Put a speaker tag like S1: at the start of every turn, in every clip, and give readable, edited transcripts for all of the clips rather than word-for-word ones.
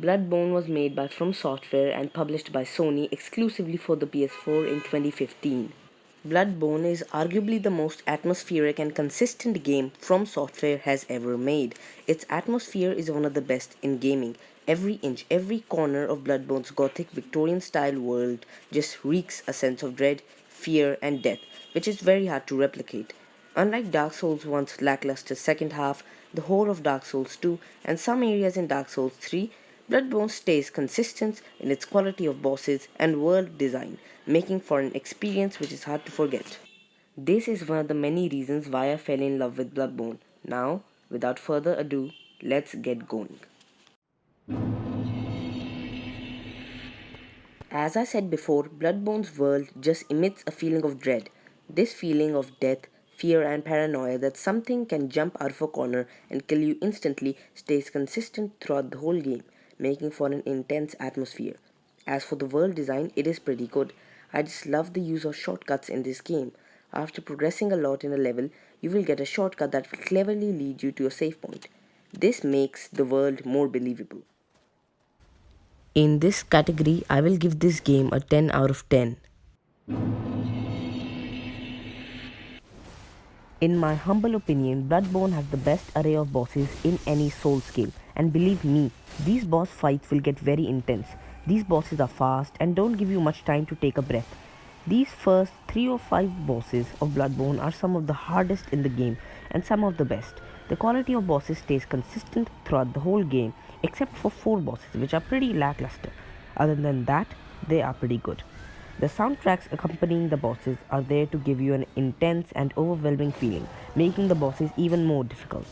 S1: Bloodborne was made by FromSofts and published by Sony exclusively for the PS4 in 2015. Bloodborne is arguably the most atmospheric and consistent game FromSofts has ever made. Its atmosphere is one of the best in gaming. Every inch, every corner of Bloodborne's gothic Victorian style world just reeks a sense of dread, fear, and death, which is very hard to replicate. Unlike Dark Souls 1's lackluster second half, the whole of Dark Souls 2, and some areas in Dark Souls 3, Bloodborne stays consistent in its quality of bosses and world design, making for an experience which is hard to forget. This is one of the many reasons why I fell in love with Bloodborne. Now, without further ado, let's get going. As I said before, Bloodborne's world just emits a feeling of dread. This feeling of death, fear, and paranoia that something can jump out of a corner and kill you instantly stays consistent throughout the whole game, making for an intense atmosphere. As for the world design, it is pretty good. I just love the use of shortcuts in this game. After progressing a lot in a level, you will get a shortcut that will cleverly lead you to a save point. This makes the world more believable. In this category, I will give this game a 10 out of 10. In my humble opinion, Bloodborne has the best array of bosses in any Souls game, and believe me, these boss fights will get very intense. These bosses are fast and don't give you much time to take a breath. These first 3 or 5 bosses of Bloodborne are some of the hardest in the game and some of the best. The quality of bosses stays consistent throughout the whole game except for 4 bosses which are pretty lackluster. Other than that, they are pretty good. The soundtracks accompanying the bosses are there to give you an intense and overwhelming feeling, making the bosses even more difficult.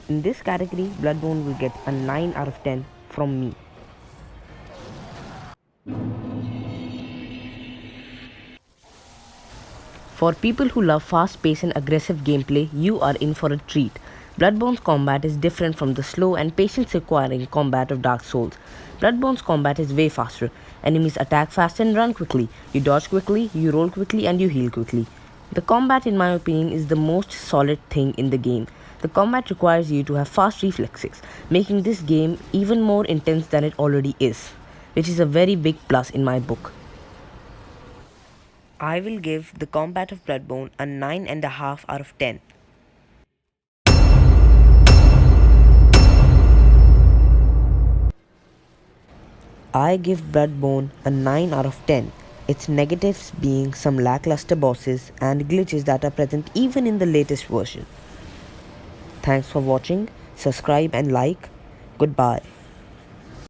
S1: In this category, Bloodborne will get a 9 out of 10 from me. For people who love fast-paced and aggressive gameplay, you are in for a treat. Bloodborne's combat is different from the slow and patience-requiring combat of Dark Souls. Bloodborne's combat is way faster. Enemies attack fast and run quickly. You dodge quickly, you roll quickly, and you heal quickly. The combat, in my opinion, is the most solid thing in the game. The combat requires you to have fast reflexes, making this game even more intense than it already is, which is a very big plus in my book. I will give the combat of Bloodborne a 9.5 out of 10. I give Bloodborne a 9 out of 10. Its negatives being some lackluster bosses and glitches that are present even in the latest version. Thanks for watching, subscribe and like. Goodbye.